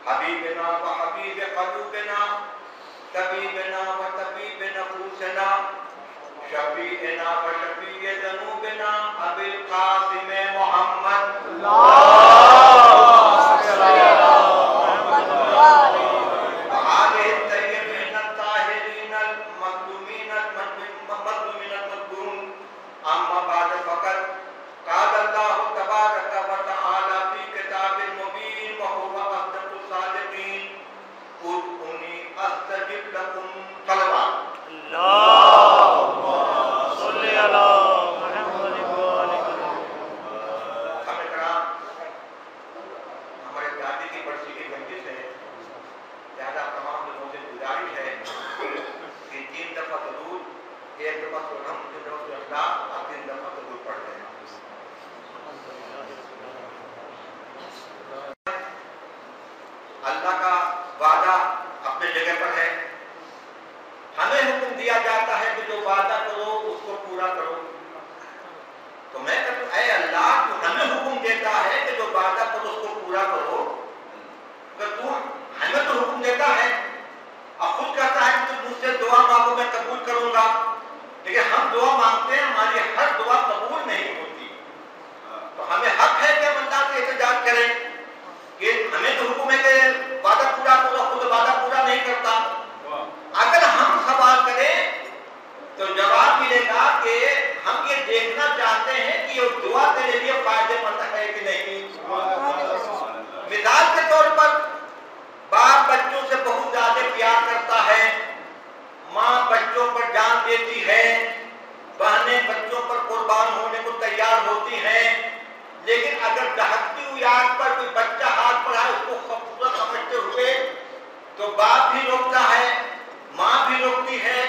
حبیبنا و حبیب قلوبنا طبیبنا و طبیب نفوسنا شفیعنا و شفیع ذنوبنا ابی القاسم محمد اللہ کا وعدہ اپنے جگہ پر ہے. ہمیں حکم دیا جاتا ہے کہ جو وعدہ کرو اس کو پورا کرو. تو میں کہتا ہوں اے اللہ تو ہمیں حکم دیتا ہے کہ جو وعدہ کرو اس کو پورا کرو. اگر تو ہمیں تو حکم دیتا ہے اور خود کہتا ہے کہ تم مجھ سے دعا مانگو میں قبول کروں گا، لیکن ہم دعا مانگتے ہیں ہماری ہر دعا قبول نہیں ہوتی. تو ہمیں حق ہے کہ ہم اللہ سے احتجاج کریں کہ ہمیں تو حکم ہے کہ وعدہ پورا کرو، خود وعدہ پورا نہیں کرتا. اگر ہم سوال کریں تو جواب ملے گا کہ ہم یہ دیکھنا چاہتے ہیں کہ یہ دعا تیرے لیے فائدے مند ہے کہ نہیں. مثال کے طور پر باپ بچوں سے بہت زیادہ پیار کرتا ہے، ماں بچوں پر جان دیتی ہے، بہنیں بچوں پر قربان ہونے کو تیار ہوتی ہیں. لیکن اگر دہکتی ہوئی آگ پر کوئی بچہ ہاتھ بڑھائے اس کو خوبصورت سمجھتے ہوئے تو باپ بھی روکتا ہے، ماں بھی روکتی ہے،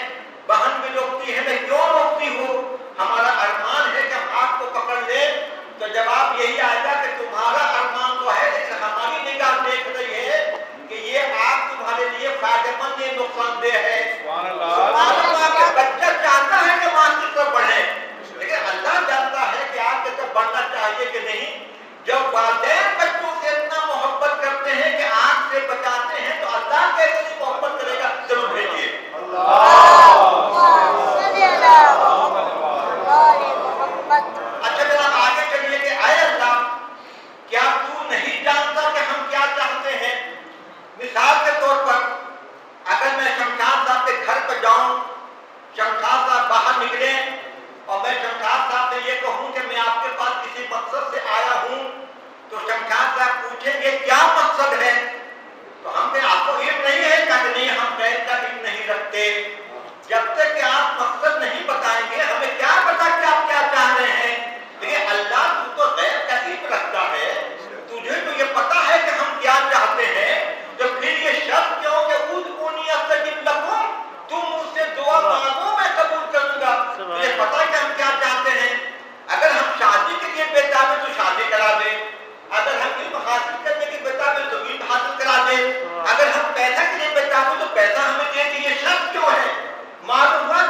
بہن بھی روکتی ہے. میں کیوں روکتی ہوں؟ ہمارا ارمان ہے کہ ہم آگ کو پکڑ لیں. تو جواب یہی آئے گا کہ تمہارا ارمان تو ہے لیکن ہماری نگاہ دیکھ رہی ہے کہ یہ آگ تمہارے لیے فائدہ مند یا نقصان دہ ہے. سبحان اللہ. بچہ چاہتا ہے کہ ماں کی طرف بڑھے، لیکن اللہ جانتا ہے کہ آگ کی طرف بڑھنا چاہیے کہ نہیں. جب والدین بچوں سے اتنا محبت کرتے ہیں کہ آگ سے بچاتے ہیں تو اللہ کیسے نہیں محبت کرے گا. ضرور بھیجیے. اچھا جناب آگے چلیے کہ اے اللہ کیا تو نہیں جانتا کہ ہم کیا چاہتے ہیں. مثال کے طور پر اگر میں شمشاد صاحب کے گھر پہ جاؤں، شمشاد صاحب باہر نکلے اور میں شمشاد صاحب سے یہ کہوں کہ میں آپ کے پاس کسی مقصد سے آیا ہوں، تو شمشاد صاحب پوچھیں گے کیا مقصد ہے. تو ہم کہیں آپ کو علم نہیں ہے کہ نہیں، ہم غیر کا علم نہیں رکھتے. جب تک کہ آپ مقصد نہیں بتائیں گے ہمیں کیا پتا کہ آپ کیا چاہ رہے ہیں. لیکن اللہ تو غیر کا علم رکھتا ہے، تجھے تو یہ پتا ہے کہ ہم کیا چاہتے ہیں. تو پھر یہ شرط کیوں کہ ادعونی استجب لکم، تم مجھ سے دعا مانگو میں قبول کروں گا. مجھے پتا ہے کہ ہم کیا چاہتے ہیں. اگر ہم شادی کے لیے بےتاب ہیں تو شادی کرا دیں، اگر ہم علم حاصل کرنے کے بےتاب ہیں تو علم حاصل کرا دیں، اگر ہم پیسہ کے لیے بےتاب ہیں تو پیسہ ہمیں دے دیں. یہ شرط کیوں ہے؟ معلوم ہوا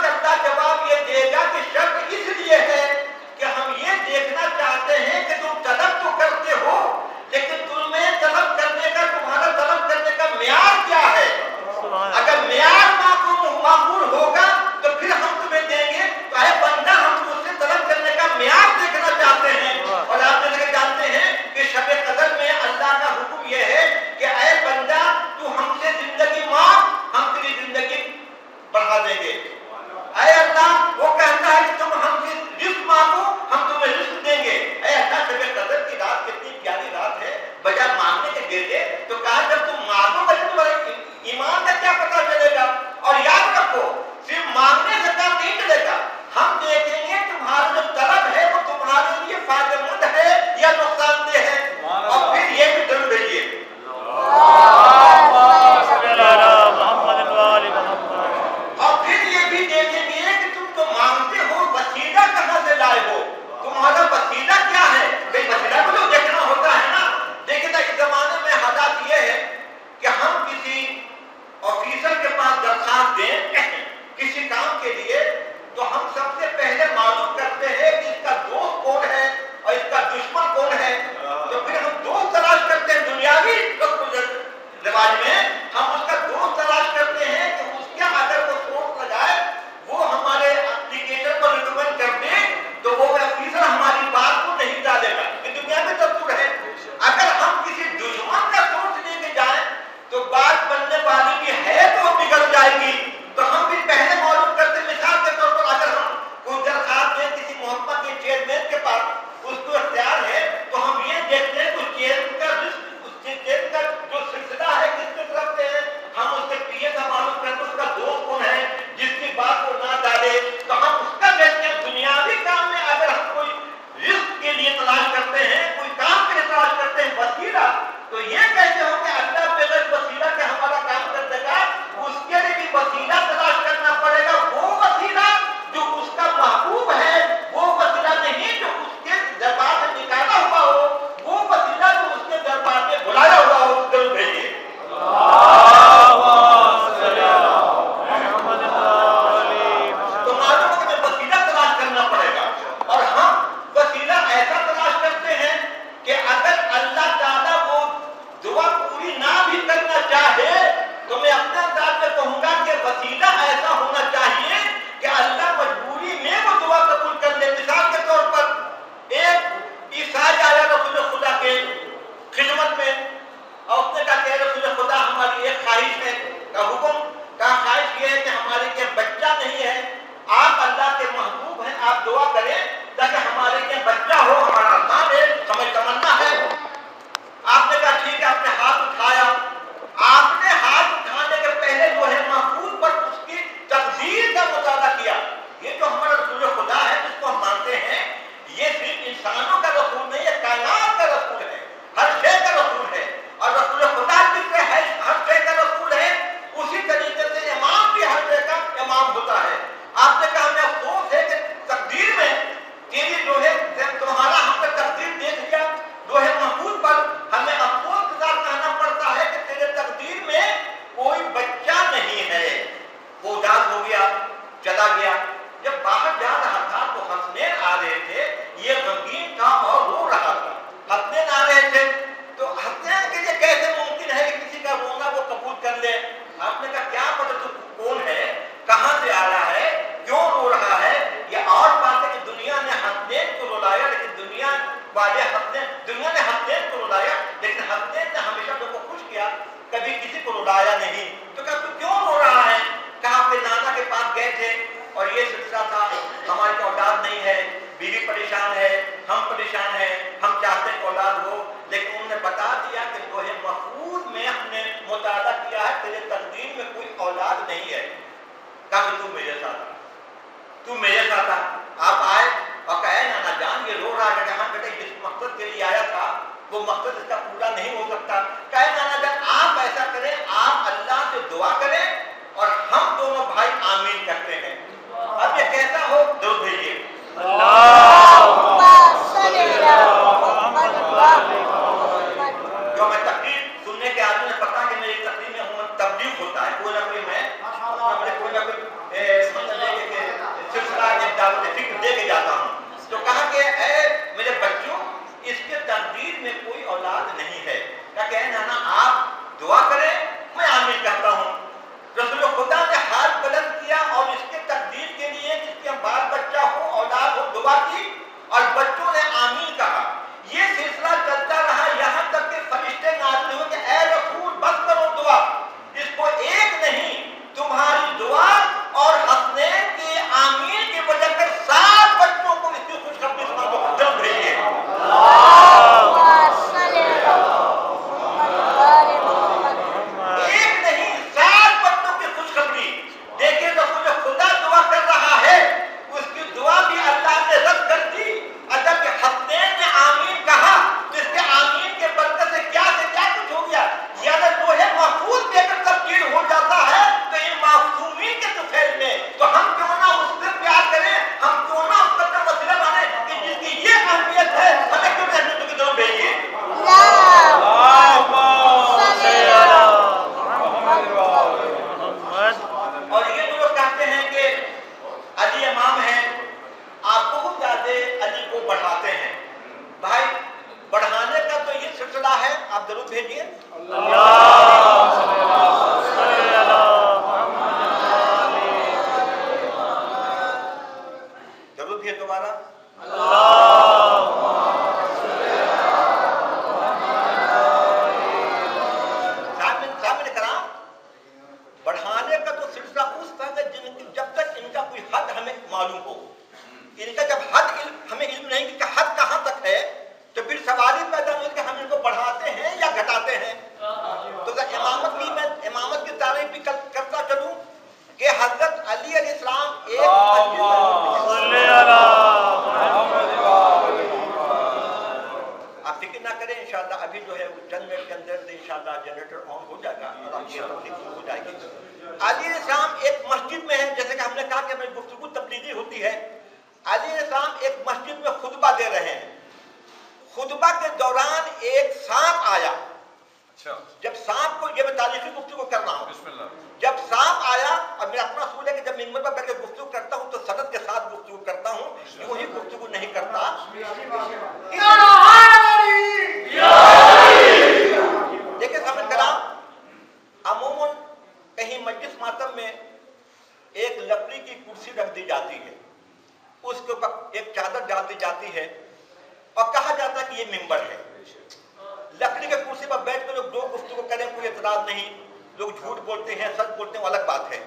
तू मेरे साथ आ। आप आए और कहे नाना जान ये रो रहा है, हाँ बेटा जिस मकसद के लिए आया था वो मकसद इसका पूरा नहीं हो सकता। कहे नाना जान आप ऐसा करें, आप अल्लाह से दुआ करें और हम दोनों भाई आमीन करते हैं। अब ये कैसा हो दुरूद भेजिए। जो मैं तकरीर सुनने के आदमी ने पता कि मेरी तकरीर में हूँ तबलीग होता है, कोई ना कोई मैं कोई ना कोई सिलसिला दे के जाता हूँ। तो कहा कि मेरे बच्चों इसके तकदीर में कोई औलाद नहीं है। क्या कहे नाना आप दुआ करें मैं आमीन करता हूँ। रसूल खुदा ने हाथ बुलंद किया और इसके तकदीर के लिए जिसके बाल बच्चा हो औलाद हो दुआ की और बच्चों ने आमीन कहा। ये सिलसिला चलता रहा यहाँ तक कि फरिश्ते नाज़िल हुए कि ऐ रसूल बस करो दुआ, इसको एक नहीं तुम्हारी दुआ और हसनैन के आमीन की वजह से 7 बच्चों को इसकी खुशखबरी सुना दो, जल्द भेजिए। एक नहीं 7 बच्चों की खुशखबरी। देखिए रसूल खुदा दुआ कर रहा है, उसकी दुआ भी अल्लाह ने रद्द कर दी। अगर कि हसनैन ने आमीन कहा तो इसके आमीन के बरकत से क्या कुछ हो गया। यानी लोहे महफूज भी अगर तब्दील हो जाता है तो इन मासूमीन के तुफैल में तो हम क्यों ना उससे प्यार करें, हम क्यों ना उसका वसीला माने कि जिसकी ये अहमियत है हमें क्यों रहने की जरूरत भेजिए। और ये जो लोग कहते हैं कि अली इमाम है, आप बहुत ज्यादा अली को बढ़ाते हैं। भाई बढ़ाने का तो ये सिलसिला है, आप जरूर भेजिए। जरूर भेजिए दोबारा। बढ़ाने का तो सिलसिला उस तरह जिनकी जब तक इनका कोई हद हमें मालूम हो, इनका जब हद हमें इल्म नहीं कि हद कहां तक है तो फिर सवाल ही पैदा नहीं कि हम इनको बढ़ाते हैं या घटाते हैं। तो मैं इमामत की तारीफ भी करता चलूं कि हजरत अली अलैहिस्सलाम एक आप फिक्र ना करें, इंशाअल्लाह अभी जो है चंद मिनट के अंदर इंशाअल्लाह जनरेटर ऑन हो जाएगा और आपकी हो जाएगी। अली अलैहिस्सलाम एक मस्जिद में है, जैसे कि हमने कहा कि हमारी गुफ्तगू तबलीगी होती है। अली अलैहिस्सलाम एक मस्जिद में खुतबा दे रहे हैं। खुतबा के दौरान एक सांप आया। जब सांप को, ये मैं तारीखी गुफ्तगू कर रहा हूँ, जब सांप आया, और मेरा अपना असूल है कि जब मिंबर पर बैठ के गुफ्तगू करता हूँ तो सनद के साथ गुफ्तगू करता हूँ, यूं ही गुफ्तगू नहीं करता। देखिए समझ करा, अमूमन कहीं मजलिस मातम में एक लकड़ी की कुर्सी रख दी जाती है, उसके ऊपर एक चादर डाल दी जाती है और कहा जाता है कि ये मिंबर है। लकड़ी के कुर्सी पर बैठ कर लोग दो गुफ्तगू करें कोई एतराज नहीं, लोग झूठ बोलते हैं सच बोलते हैं वो अलग बात है।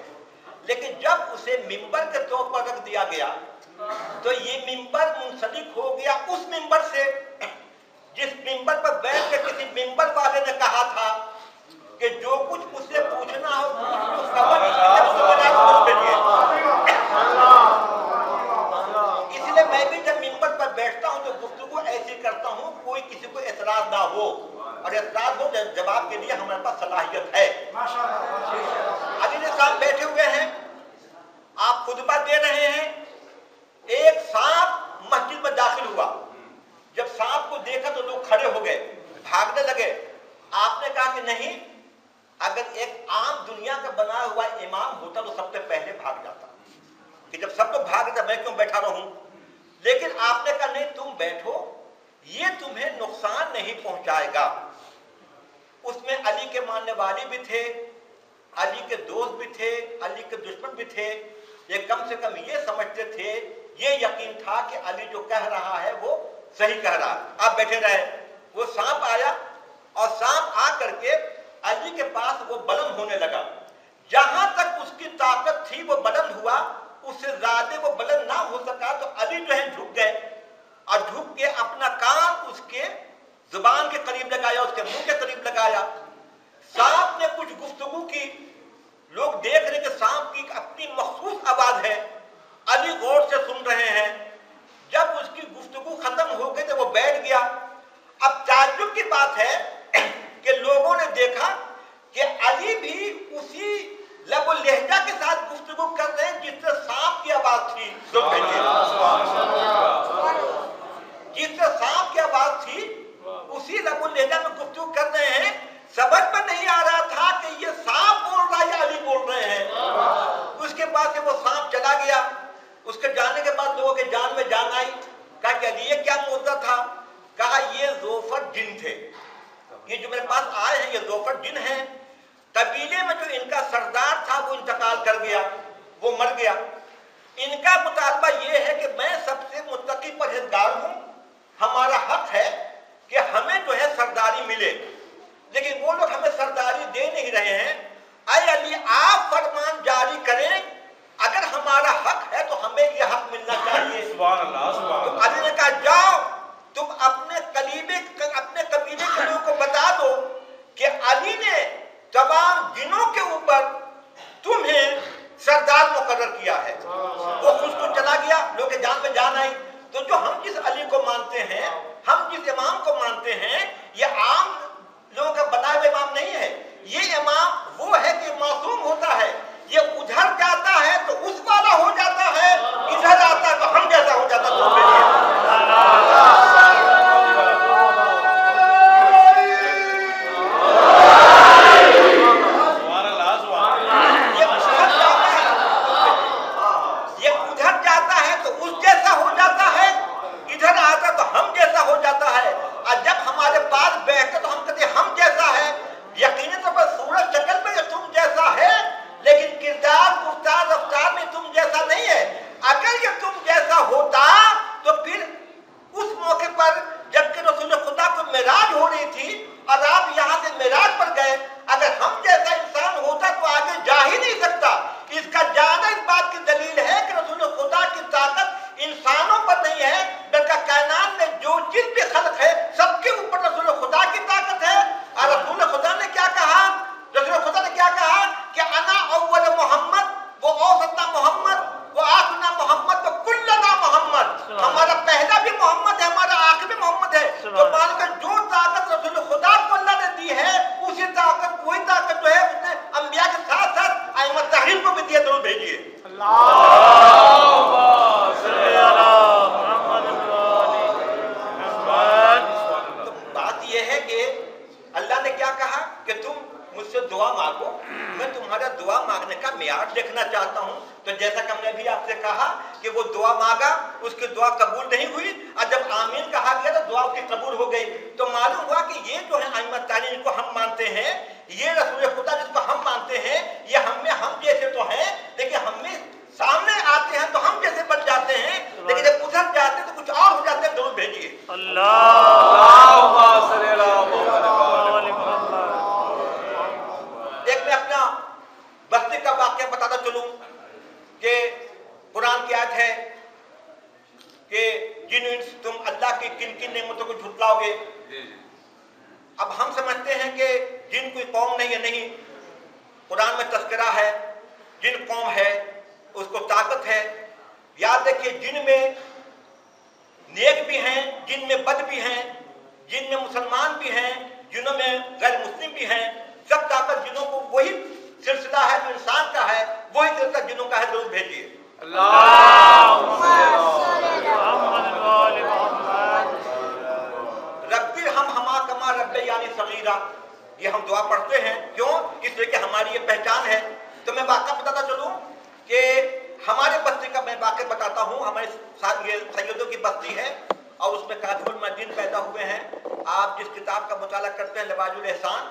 लेकिन जब उसे मिंबर के तौर पर रख दिया गया तो ये मिंबर मुंसलिक हो गया उस मिंबर से जिस मिंबर पर बैठ के किसी मिंबर वाले ने कहा था कि जो कुछ मुझसे पूछना हो इसलिए मैं भी जब मिंबर पर बैठता हूं तो गुफ्तगू ऐसी करता हूं कोई किसी को एतराज ना हो, और एतराज हो जवाब के लिए हमारे पास सलाहियत है। अली साहब बैठे हुए हैं, आप खुतबा दे रहे हैं, एक सांप मस्जिद में दाखिल हुआ। जब सांप को देखा तो लोग खड़े हो गए, भागने लगे। आपने कहा कि नहीं, अगर एक आम दुनिया का बना हुआ इमाम होता तो सबसे पहले भाग जाता, कि जब सब लोग भाग जाते मैं क्यों बैठा रहूं। लेकिन आपने कहा नहीं तुम बैठो, ये तुम्हें नुकसान नहीं पहुंचाएगा। उसमें अली के मानने वाले भी थे, अली के दोस्त भी थे, अली के दुश्मन भी थे। ये कम से कम ये समझते थे, ये यकीन था कि अली जो कह रहा है वो सही कह रहा है। आप बैठे रहे, वो सांप आया और सांप आ करके अली के पास वो बुलंद होने लगा। जहां तक उसकी ताकत थी वो बुलंद हुआ, उससे ज्यादा वो बुलंद ना हो सका तो अली जो है झुक गए और झुक के अपना कान उसके जुबान के करीब लगाया, उसके मुंह के करीब लगाया। सांप ने कुछ गुफ्तगू की, लोग देख रहे कि सांप की अपनी मखसूस आवाज है। अली गौर से सुन रहे हैं। जब उसकी गुफ्तगू खत्म हो गई तो वो बैठ गया। अब ताज्जुब की बात है कि लोगों ने देखा कि अली भी उसी लबो लहजा के साथ गुफ्तगू कर रहे हैं जिससे सांप की आवाज थी। जिससे सांप की आवाज थी उसी लबो लहजा में गुफ्तगू कर रहे हैं। समझ में नहीं आ रहा था कि ये सांप बोल रहा है या अली बोल रहे हैं। उसके बाद से वो सांप चला गया। उसके जाने के बाद लोगों के जान में जान आई। कहा कि अली ये क्या बोलता था? कहा ये ज़ोफर जिन थे, ये जो मेरे पास आए हैं ये ज़ोफर जिन हैं। कबीले में जो इनका सरदार था वो इंतकाल कर गया, वो मर गया। इनका मुतालबा ये है कि मैं सबसे मुत्तकी परहेज़गार हूँ, हमारा हक है कि हमें जो है सरदारी मिले, लेकिन वो लोग हमें सरदारी दे नहीं रहे हैं। ऐ अली आप फरमान जारी करें, अगर हमारा हक है तो हमें ये हक मिलना चाहिए। सुभान अल्लाह, सुभान अल्लाह। तो अली ने कहा जाओ तुम अपने कबीले के लोगों को बता दो कि अली ने तमाम जिनों के ऊपर तुम्हें सरदार मुकर्रर किया है। वो खुद को चला गया, लोग के जान में जान आई। तो जो हम जिस अली को मानते हैं, हम जिस इमाम को मानते हैं, ये आम लोगों का बनाए हुए इमाम नहीं है। ये इमाम वो है कि मासूम होता है। ये उधर जाता है तो उस वाला हो जाता है, इधर आता है तो हम जैसा हो जाता है। ये हम दुआ पढ़ते हैं क्यों? इसलिए कि हमारी ये पहचान है। तो मैं वाक़ा बताता चलूं कि हमारे बस्ती का मैं वाक़या बताता हूँ। हमारे ये सैयदों की बस्ती है और उसमें कादिमुल मदीन पैदा हुए हैं। आप जिस किताब का मुताला करते हैं लवाजुल एहसान,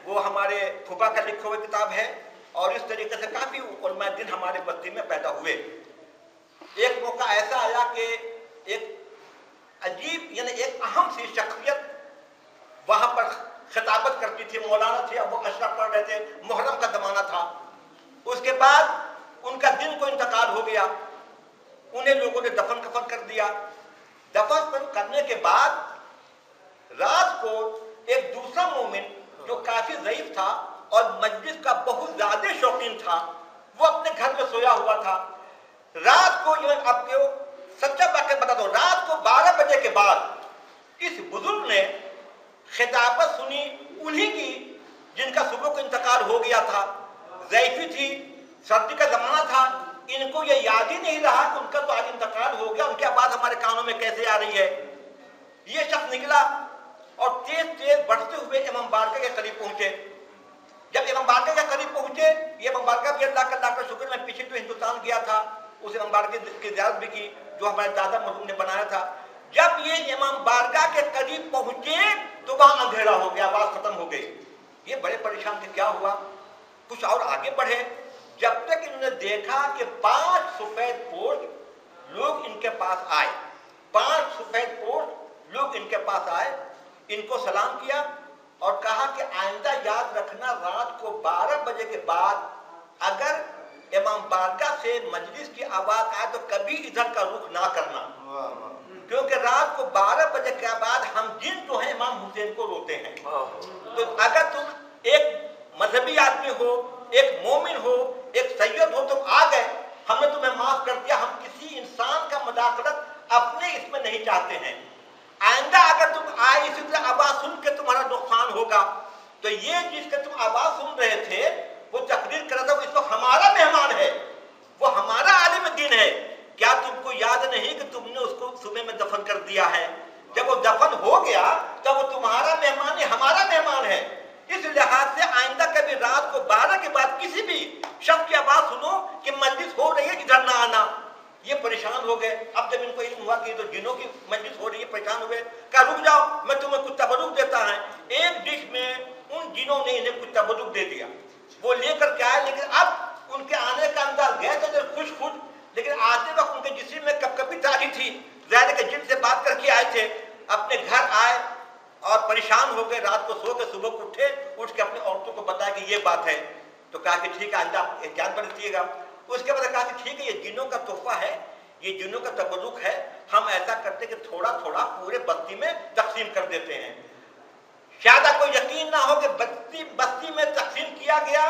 वो हमारे फूफा का लिखे हुए किताब है। और इस तरीके से काफ़ी उलमा दीन हमारे बस्ती में पैदा हुए। एक मौका ऐसा आया कि एक अजीब यानी एक अहम सी शख्सियत वहाँ पर खिताबत करती थी, मौलाना थे, अब वो अशरफ पढ़ रहे थे, मुहर्रम का ज़माना था। उसके बाद उनका दिन को इंतकाल हो गया, उन्हें लोगों ने दफन कफन कर दिया। दफन करने के बाद रात को एक दूसरा मोमिन जो काफ़ी ज़ईफ था और मजलिस का बहुत ज़्यादा शौकीन था, वो अपने घर में सोया हुआ था। रात को, ये आपको सच्चा वाक्य बता दो, रात को 12 बजे के बाद इस बुजुर्ग ने खिताबत सुनी उन्हीं की जिनका सुबह को इंतकाल हो गया था। ज़ैफ़ी थी, सर्दी का जमाना था, इनको ये याद ही नहीं रहा कि उनका तो आज इंतकाल हो गया, उनकी आवाज हमारे कानों में कैसे आ रही है। ये शख्स निकला और तेज तेज बढ़ते हुए इमाम बारका के करीब पहुंचे। जब इमाम बारका के करीब पहुंचे, ये इमाम बारका भी अल्लाह का शुक्र, मैं पीछे तो हिंदुस्तान गया था, उस इमाम बारका की ज़ियारत भी की जो हमारे दादा मरहूम ने बनाया था। जब ये इमाम बारका के करीब पहुंचे तो वहां अंधेरा हो गया, आवाज खत्म हो गई। ये बड़े परेशान थे, क्या हुआ। कुछ और आगे बढ़े, जब तक इन्होंने देखा कि 5 सफेद पोश लोग इनके पास आए, 5 सफेद पोश लोग इनके पास आए, इनको सलाम किया और कहा कि आइंदा याद रखना, रात को 12 बजे के बाद अगर इमाम बारका से मजलिस की आवाज आए तो कभी इधर का रुख ना करना, क्योंकि रात को 12 बजे के बाद हम जिन जो है इमाम हुसैन को रोते हैं। तो अगर तुम एक मजहबी आदमी हो, एक मोमिन हो, एक सैयद हो, तुम आ गए, हमने तुम्हें माफ कर दिया, हम किसी इंसान का मुदाखलत अपने इसमें नहीं चाहते हैं। आइंदा अगर तुम आए इसी तरह आवाज सुन के तुम्हारा नुकसान होगा। तो ये जिसके तुम आवाज सुन रहे थे वो तकरीर कर रहा था, इस वक्त हमारा मेहमान है, वो हमारा आलिम दीन है, क्या तुमको याद नहीं कि तुमने उसको सुबह में दफन कर दिया है। जब वो दफन हो गया तब वो तुम्हारा मेहमान है, हमारा मेहमान है। इस लिहाज से आइंदा कभी रात को 12 के बाद किसी भी शख्स की आवाज सुनो कि मजलिस हो रही है, इधर ना आना। ये परेशान हो गए। अब जब इनको इल्म हुआ कि तो जिनों की मजलिस हो रही है, परेशान हुए, कहा रुक जाओ, मैं तुम्हें कुछ तबरुक देता है। एक डिश में उन जिनों ने इन्हें कुछ तबरुक दे दिया, वो लेकर के आए। लेकिन अब उनके आने का अंदाज, गए थे खुश खुश, लेकिन आते वक्त उनके जिस्म में कभी तारी थी, ज़ाहिर के जिन से बात करके आए थे। अपने घर आए और परेशान हो गए, रात को सो के सुबह को उठे, उठ के अपनी औरतों को बताया कि ये बात है। तो कहा कि ठीक है, आइंदा एहतियात बरतिएगा। उसके बाद कहा कि ठीक है, ये जिन्नों का तोहफा है, ये जिन्नों का तबरुक है, हम ऐसा करते कि थोड़ा थोड़ा पूरे बस्ती में तकसीम कर देते हैं। शायद कोई यकीन ना हो कि बस्ती में तकसीम किया गया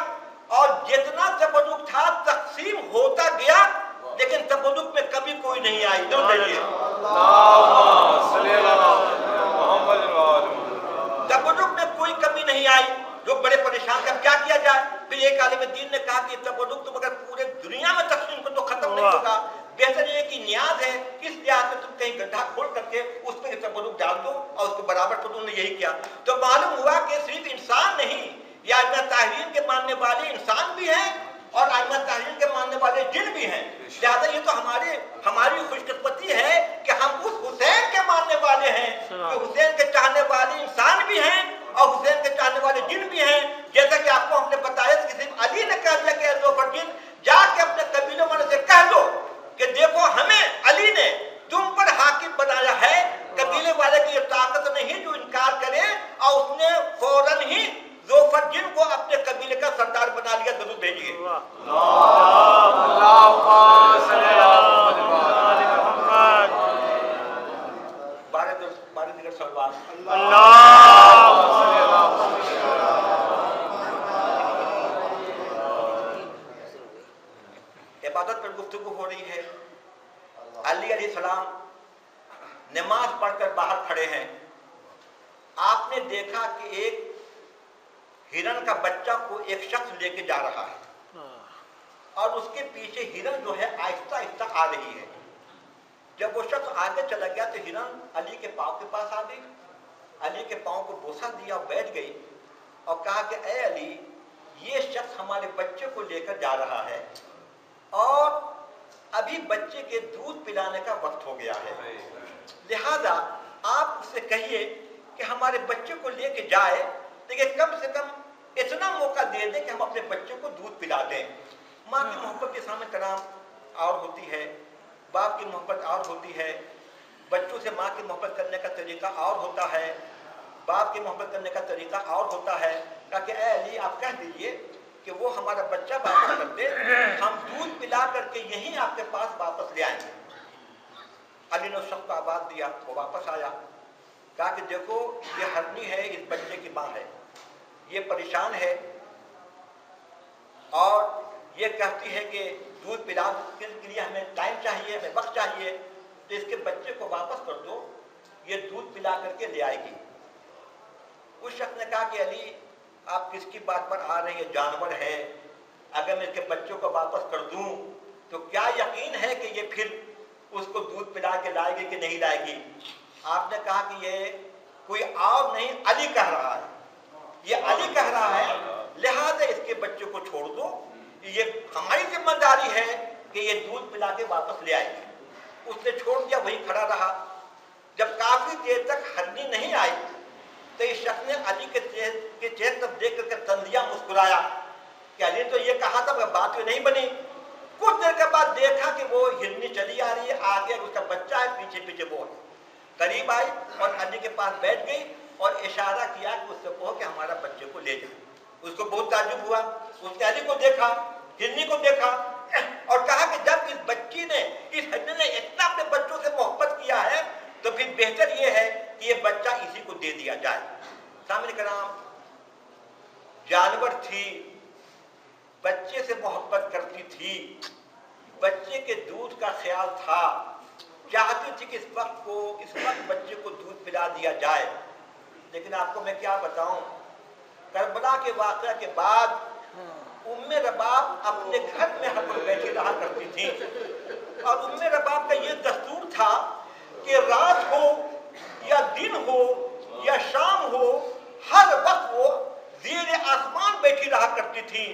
और जितना तबरुक था तकसीम होता गया, लेकिन तबरुक में कभी कोई नहीं आई। तबरुक में कोई कमी नहीं आई। लोग बड़े परेशान थे, क्या किया जाए। फिर एक आलिम दीन ने कहा कि तबरुक तुम अगर पूरे दुनिया में तकसीम को तो खत्म नहीं होगा, बेहतर ये कि न्याज है, इस लिहाज से तुम कहीं गड्ढा खोल करके उस पर तबरुक डाल दो और उसको बराबर कर दो। उन्होंने यही किया। तो मालूम हुआ कि सिर्फ इंसान नहीं, ये आइम्मा ताहरीन के मानने वाले इंसान भी हैं और आइम्मा ताहरीन के मानने वाले जिन भी हैं। लिहाजा ये तो हमारी खुशकिस्मती है कि हम उस हुसैन के मानने वाले हैं, कि हुसैन के चाहने वाले इंसान भी हैं और हुसैन के चाहने वाले जिन भी हैं। जैसा कि आपको हमने बताया कि सिर्फ अली ने कह दिया कि ज़ोफर जिन जाके अपने कबीले वाले से कह दो कि देखो हमें अली ने तुम पर हाकिम बनाया है, कबीले वाले की ये ताकत नहीं जो इनकार करे, और उसने फौरन ही ज़ोफर जिन को अपने कबीले का सरदार बना लिया। जरूर भेजिए। इबादत पर गुफ्तगू हो रही है। अली अलैहिस्सलाम नमाज पढ़कर बाहर खड़े हैं। आपने देखा कि एक हिरन का बच्चा को एक शख्स लेके जा रहा है और उसके पीछे हिरन जो है आहिस्ता आहिस्ता आ रही है। जब वो शख्स आगे चला गया तो हिरन अली के पाँव के पास आ गई, अली के पाँव को बोसा दिया, बैठ गई और कहा कि ए अली, ये शख्स हमारे बच्चे को लेकर जा रहा है और अभी बच्चे के दूध पिलाने का वक्त हो गया है, लिहाजा आप उससे कहिए कि हमारे बच्चे को लेके जाए, लेकिन कम से कम इतना मौका दे दें कि हम अपने बच्चे को दूध पिला दें। माँ की मोहब्बत के सामने कलाम और होती है, बाप की मोहब्बत और होती है, बच्चों से माँ की मोहब्बत करने का तरीका और होता है, बाप की मोहब्बत करने का तरीका और होता है। ताकि ए अली, आप कह दीजिए कि वो हमारा बच्चा वापस कर दे, हम दूध पिला करके यहीं आपके पास वापस ले आएंगे। अली ने उस शख्स को आवाज दिया, वो वापस आया, कहा कि देखो ये हरनी है, इस बच्चे की माँ है, ये परेशान है और یہ کہتی ہے کہ دودھ پلانے کے لیے ہمیں ٹائم چاہیے، ہمیں وقت چاہیے، تو اس کے بچے کو واپس کر دو، یہ دودھ پلا کر کے لے آئے گی۔ اس شخص نے کہا کہ علی آپ کس کی بات پر آ رہے ہیں، یہ جانور ہے، اگر میں اس کے بچوں کو واپس کر دوں تو کیا یقین ہے کہ یہ پھر اس کو دودھ پلا کے لائے گی کہ نہیں لائے گی؟ آپ نے کہا کہ یہ کوئی اور نہیں، علی کہہ رہا ہے، یہ علی کہہ رہا ہے، لہذا اس کے بچوں کو چھوڑ دو، یہ ہماری ذمہ داری ہے کہ یہ دودھ پلا کے واپس لے آئے گی۔ اس نے چھوڑ دیا، وہی کھڑا رہا۔ جب کافی دیر تک ہرنی نہیں آئی تو اس شخص نے علی کے چہرے طرف دیکھ کر کے تنزیہ مسکرایا کہ علی تو یہ کہا تھا، بات تو نہیں بنی۔ کچھ دیر کے بعد دیکھا کہ وہ ہرنی چلی آ رہی ہے، آگے اس کا بچہ ہے، پیچھے پیچھے وہ ہے، قریب آئی اور علی کے پاس بیٹھ گئی اور اشارہ کیا کہ اس سے کہو کہ ہمارا بچے کو لے جائے۔ اس کو بہت تعجب ہوا، اس نے علی کو دیکھا، ہرنی کو دیکھا اور کہا کہ جب اس بچی نے، اس ہرنی نے اتنا اپنے بچوں سے محبت کیا ہے تو پھر بہتر یہ ہے کہ یہ بچہ اسی کو دے دیا جائے۔ سامنے کرام، جانور تھی، بچے سے محبت کرتی تھی، بچے کے دودھ کا خیال تھا، چاہتی تھی کہ اس وقت بچے کو دودھ پلا دیا جائے۔ لیکن آپ کو میں کیا بتاؤں، کربلا کے واقعہ کے بعد ام رباب اپنے گھر میں ہر وقت بیٹھی رہا کرتی تھی، اور ام رباب کا یہ دستور تھا کہ رات ہو یا دن ہو یا شام ہو، ہر وقت وہ زیر آسمان بیٹھی رہا کرتی تھی۔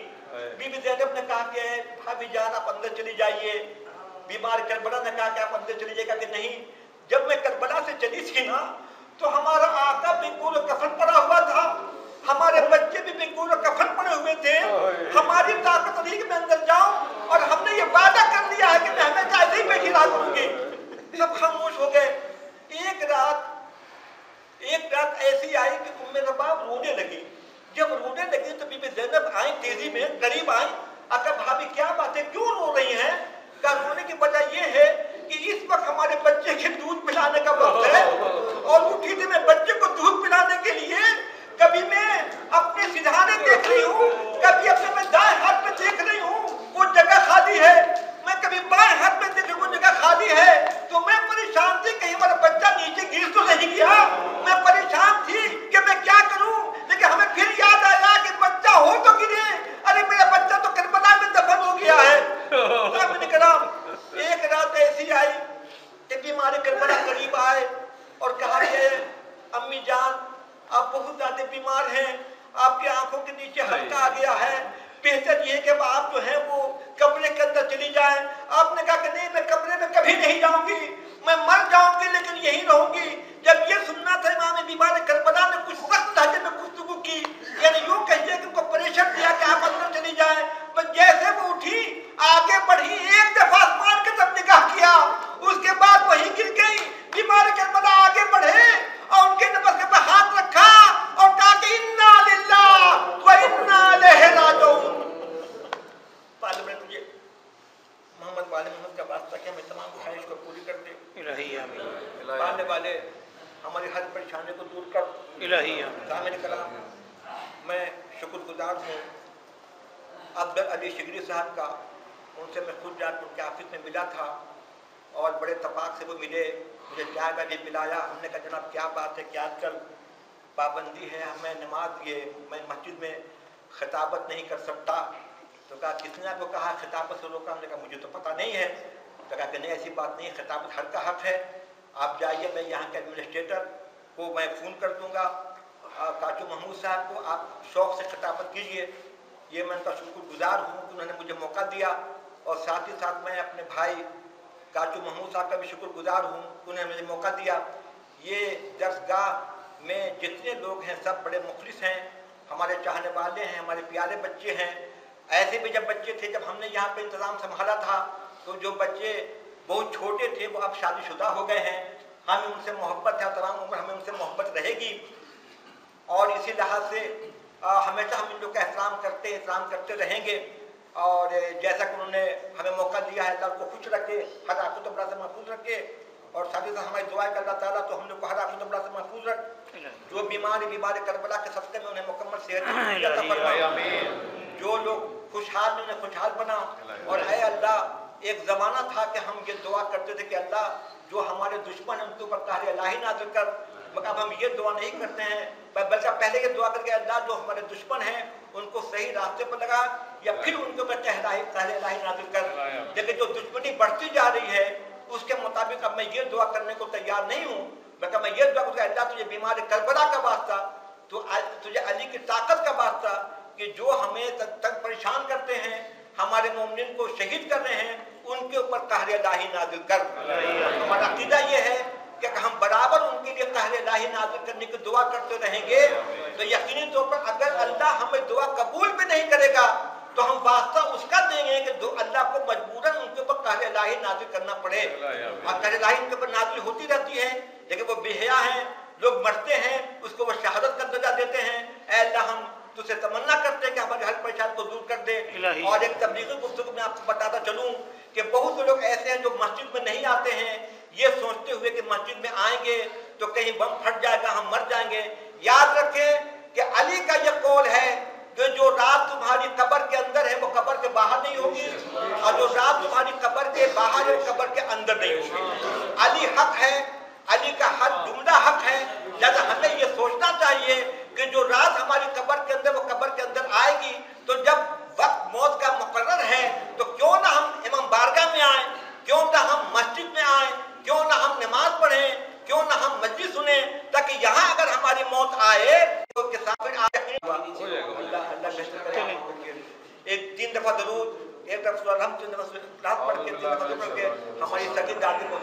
بی بی زینب نے کہا کہ بھابی جان آپ اندر چلی جائیے، بیمار کربلا نے کہا کہ آپ اندر چلی جائے گا کہ نہیں، جب میں کربلا سے چلی تھی نا تو ہمارا آقا بالکل کفن پڑا ہوا تھا، ہمارے بچے بھی بالکل کفن پڑے ہوئے تھے، ہماری طاقت نہیں کہ میں اندر جاؤں، اور ہم نے یہ وعدہ کر لیا ہے کہ میں ہمیشہ ایسے ہی بیٹھی رہا کروں گی۔ سب خاموش ہو گئے۔ ایک رات ایسی آئی کہ ام رباب رونے لگی۔ جب رونے لگی تو بی بی زینب آئیں، تیزی میں قریب آئیں، اکا بھابی کیا بات ہے، کیوں رو رہی ہیں؟ کہا رونے کی وجہ یہ ہے کہ اس وقت ہمارے بچے کے دودھ پلانے کا وقت ہے، اور اٹھی تھی میں بچے کو دودھ پلانے کے لیے، کبھی میں اپنے سدھانے دیکھ رہی ہوں، کبھی اپنے میں دائیں ہاتھ میں دیکھ رہی ہوں وہ جگہ خالی ہے، میں کبھی بائیں ہاتھ میں دیکھ رہی ہوں وہ جگہ خالی ہے، تو میں پریشان تھی کہیں ہمارا بچہ نیچے گر تو نہیں گیا، میں پریشان تھی کہ میں کیا کروں، لیکن ہمیں پھر یاد آیا کہ بچہ ہو تو گرے، ارے میرا بچہ تو کربلا میں دفن ہو گیا ہے۔ سامنے کرام، ایک رات ایسی آئی کہ بیمار کربلا قریب آئے اور کہا کہ امی جان آپ بہت زیادہ بیمار ہیں، آپ کی آنکھوں کے نیچے ہلکا آ گیا ہے، بہتر یہ کہ آپ جو ہیں وہ کمرے کے اندر چلی جائیں۔ آپ نے کہا کہ نہیں، میں کمرے میں کبھی نہیں جاؤں گی، میں مر جاؤں گی لیکن یہی رہوں گی۔ جب یہ سننا تھا امام بیمار کربلا نے کچھ سخت لہجے میں گفتگو کی، یعنی یوں کہیے کہ ان کو پریشر دیا کہ آپ اندر چلی جائیں۔ میں جیسے وہ اٹھی آگے بڑھی، ایک دفعہ آسمان کی طرف نگاہ کیا، اس کے بعد وہی گر گئی۔ بیمار کربلا آگے بڑھے اور ان کے نفس کے پر ہاتھ رکھا اور کہا کہ انا للہ و انا الیہ راجعون۔ پارلیمنٹ مجھے محمد والے محمد کا واسطہ کہ ہمیں تمام خواہش کو پوری کر دے الہی آمین، پالنے والے، ہماری ہر پریشانی کو دور کر الہی آمین۔ سامنے کلام، میں شکر گزار ہوں افضل علی شگری صاحب کا، ان سے میں خود جا کر کے آفس میں ملا تھا اور بڑے اتفاق سے وہ ملے، مجھے چائے کا بھی پلایا۔ ہم نے کہا جناب کیا بات ہے کہ آج کل پابندی ہے، ہمیں نماز میں مسجد میں خطابت نہیں کر سکتا، تو کہا کس نے آپ کو کہا خطابت سے روکا؟ ہم نے کہا مجھے تو پتہ نہیں ہے، تو کہا کہ نہیں ایسی بات نہیں، خطابت ہر کا حق ہے، آپ جائیے، میں یہاں کے ایڈمنسٹریٹر کو میں فون کر دوں گا، کاچو محمود صاحب کو آپ شوق سے خطابت کیجئے۔ یہ میں ان کا شکر گزار ہوں کہ انہوں نے مجھے موقع دیا، اور ساتھ ہی ساتھ میں اپنے بھائی کاچو محمود صاحب کا بھی شکر گزار ہوں کہ انہوں نے مجھے موقع دیا۔ یہ درسگاہ میں جتنے لوگ ہیں سب بڑے مخلص ہیں، ہمارے چاہنے والے ہیں، ہمارے پیارے بچے ہیں۔ ایسے بھی جب بچے تھے، جب ہم نے یہاں پہ انتظام سنبھالا تھا تو جو بچے بہت چھوٹے تھے وہ اب شادی شدہ ہو گئے ہیں، ہمیں ان سے محبت ہے، تمام عمر ہمیں ان سے محبت رہے گی، اور اسی لحاظ سے ہمیشہ ہم ان لوگ کا احترام کرتے رہیں گے، اور جیسا کہ انہوں نے ہمیں موقع دیا ہے، اللہ کو خوش رکھے، ہر آفت و بلا سے محفوظ رکھے، اور ساتھ ہی ساتھ ہماری دعا ہے کہ اللہ تعالیٰ تو ہم لوگ کو ہر آفت و بلا سے محفوظ رکھ، جو بیمار کربلا کے صدقے میں انہیں مکمل صحت عطا فرمائے، جو لوگ खुशहाल में खुशहाल बना। और ऐ अल्लाह एक ज़माना था कि हम ये दुआ करते थे कि अल्लाह जो हमारे दुश्मन हैं उनके ऊपर कहर इलाही नाज़िल कर, मगर अब हम ये दुआ नहीं करते हैं, बल्कि पहले ये दुआ करके अल्लाह जो हमारे दुश्मन हैं उनको सही रास्ते पर लगा, या फिर उनके ऊपर कहर इलाही नाज़िल कर। लेकिन जो दुश्मनी बढ़ती जा रही है उसके मुताबिक अब मैं ये दुआ करने को तैयार नहीं हूँ, बल्कि मैं ये दुआ करूँगा अल्लाह तुझे बीमार करबला का वास्ता, तुझे अली की ताकत का वास्ता, कि जो हमें तक परेशान करते हैं, हमारे मोमिन को शहीद कर रहे हैं, उनके ऊपर कहर इलाही नाज़िल कर। हमारा अकीदा ये है कि हम बराबर उनके लिए कहर इलाही नाज़िल करने की दुआ करते रहेंगे तो यकीनी तौर पर अगर अल्लाह हमें दुआ कबूल भी नहीं करेगा तो हम वास्ता उसका देंगे कि अल्लाह को मजबूरन उनके ऊपर कहर इलाही नाज़िल करना पड़े। और कहर इलाही उनके ऊपर नाज़िल होती रहती है, लेकिन वो बेहया हैं, लोग मरते हैं, उसको वो शहादत का दर्जा देते हैं। ऐ अल्लाह हम तुझसे तमन्ना करते हैं कि हमारे हर परेशानी को दूर कर दे। और एक तबलीगी गुफ्तगू में आपको बताता चलूं कि बहुत से लोग ऐसे हैं जो मस्जिद में नहीं आते हैं, ये सोचते हुए कि मस्जिद में आएंगे तो कहीं बम फट जाएगा, हम मर जाएंगे। याद रखें कि अली का ये कौल है कि जो रात तुम्हारी कब्र के अंदर है वो कब्र के बाहर नहीं होगी, और जो रात तुम्हारी कब्र के बाहर है वो कब्र के अंदर नहीं होगी। अली हक है, अली का हर जुमला हक है। लिहाजा हमें ये सोचना चाहिए कि जो रात हमारी कब्र के अंदर वो कब्र के अंदर आएगी, तो जब वक्त मौत का मुकर्रर है तो क्यों ना हम इमाम बारगाह में आए, क्यों ना हम मस्जिद में आए, क्यों ना हम नमाज पढ़ें, क्यों ना हम मस्जिद सुने, ताकि यहाँ अगर हमारी मौत आए तो एक 3 दफा दरूद, एक दफा हम 3 दफा पढ़ के 3 दफा पढ़ के हमारी सगी दादी को